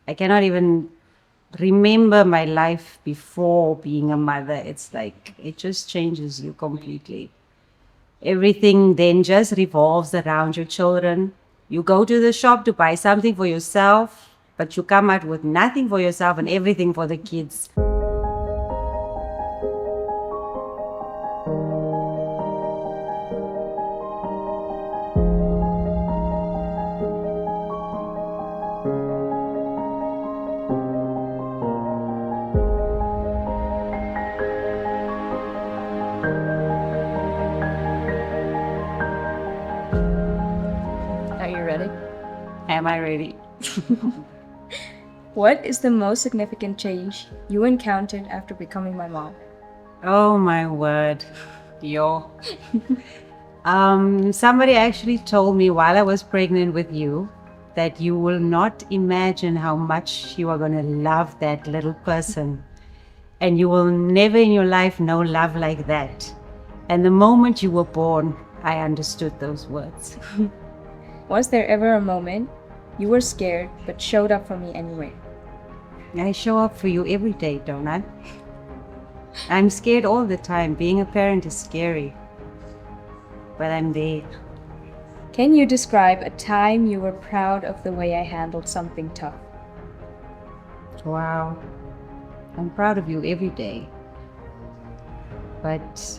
I cannot even remember my life before being a mother. It's like it just changes you completely. Everything then just revolves around your children. You go to the shop to buy something for yourself, but you come out with nothing for yourself and everything for the kids. Are you ready? Am I ready? What is the most significant change you encountered after becoming my mom? Oh my word. Yo. Somebody actually told me while I was pregnant with you that you will not imagine how much you are going to love that little person. And you will never in your life know love like that. And the moment you were born, I understood those words. Was there ever a moment you were scared but showed up for me anyway? I show up for you every day, don't I? I'm scared all the time. Being a parent is scary. But I'm there. Can you describe a time you were proud of the way I handled something tough? Wow. I'm proud of you every day. But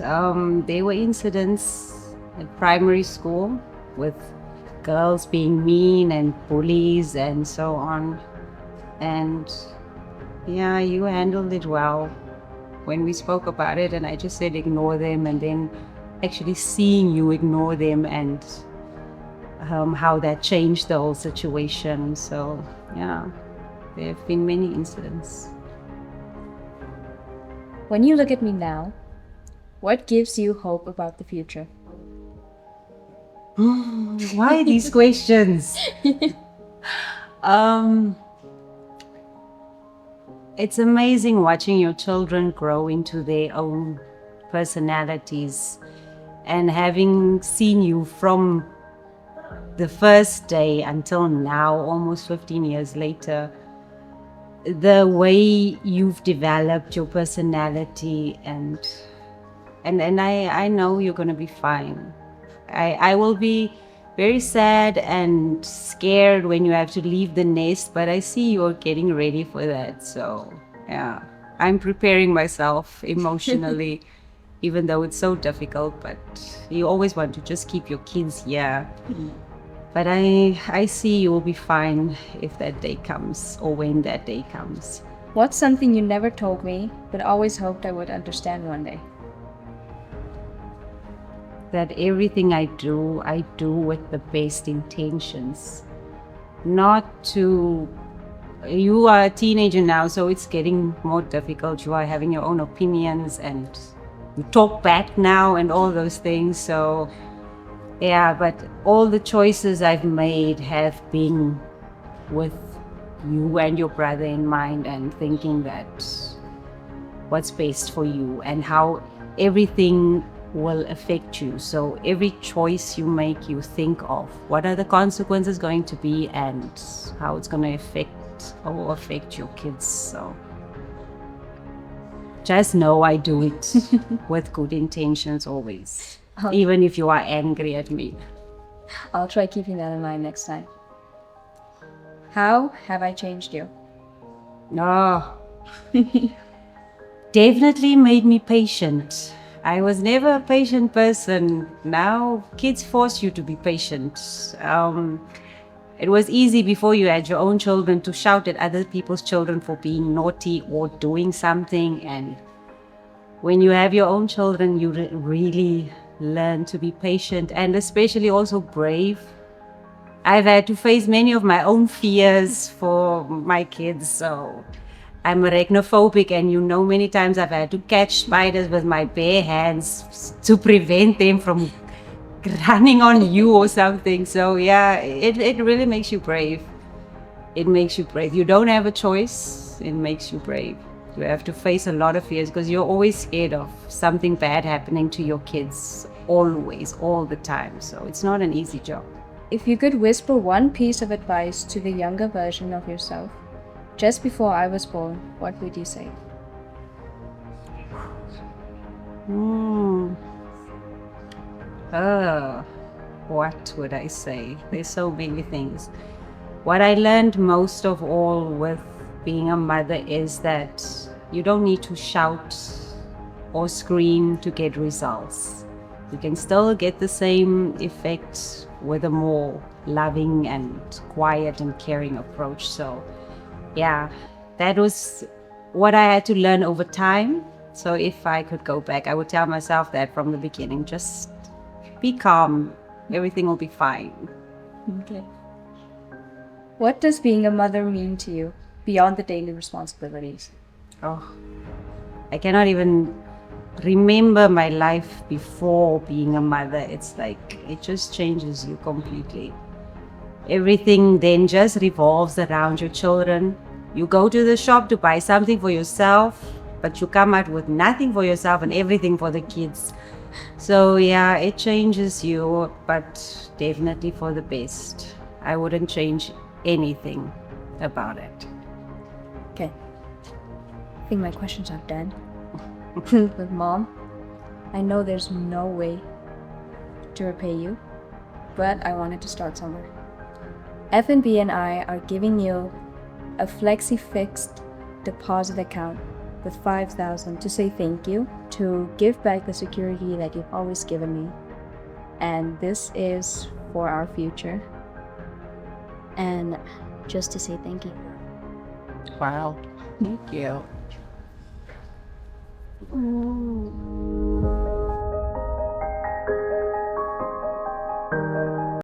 there were incidents at primary school with girls being mean and bullies and so on. And yeah, you handled it well when we spoke about it, and I just said ignore them, and then actually seeing you ignore them and how that changed the whole situation. So yeah, there have been many incidents. When you look at me now, what gives you hope about the future? Why these questions? It's amazing watching your children grow into their own personalities, and having seen you from the first day until now, almost 15 years later, the way you've developed your personality, and I know you're going to be fine. I will be very sad and scared when you have to leave the nest, but I see you're getting ready for that. So yeah, I'm preparing myself emotionally, even though it's so difficult, but you always want to just keep your kids here. But I see you will be fine if that day comes, or when that day comes. What's something you never told me but always hoped I would understand one day? That everything I do with the best intentions. Not to, you are a teenager now, so it's getting more difficult. You are having your own opinions and you talk back now and all those things. So yeah, but all the choices I've made have been with you and your brother in mind, and thinking that what's best for you and how everything will affect you. So every choice you make, you think of what are the consequences going to be and how it's going to affect your kids. So just know I do it with good intentions always, even if you are angry at me. I'll try keeping that in mind next time. How have I changed you? Oh, definitely made me patient. I was never a patient person. Now kids force you to be patient. It was easy before you had your own children to shout at other people's children for being naughty or doing something. And when you have your own children, you really learn to be patient and especially also brave. I've had to face many of my own fears for my kids. So I'm arachnophobic, and many times I've had to catch spiders with my bare hands to prevent them from running on you or something. So yeah, it really makes you brave. It makes you brave. You don't have a choice. It makes you brave. You have to face a lot of fears because you're always scared of something bad happening to your kids, always, all the time. So it's not an easy job. If you could whisper one piece of advice to the younger version of yourself, just before I was born, what would you say? What would I say? There's so many things. What I learned most of all with being a mother is that you don't need to shout or scream to get results. You can still get the same effect with a more loving and quiet and caring approach. So, yeah, that was what I had to learn over time. So, if I could go back, I would tell myself that from the beginning, just be calm, everything will be fine. Okay. What does being a mother mean to you beyond the daily responsibilities? Oh, I cannot even remember my life before being a mother. It's like it just changes you completely. Everything then just revolves around your children. You go to the shop to buy something for yourself, but you come out with nothing for yourself and everything for the kids. So yeah, it changes you, but definitely for the best. I wouldn't change anything about it. Okay. I think my questions are done. But Mom, I know there's no way to repay you, but I wanted to start somewhere. FNB and I are giving you a Flexi-Fixed Deposit Account with 5,000 to say thank you, to give back the security that you've always given me. And this is for our future. And just to say thank you. Wow. Thank you.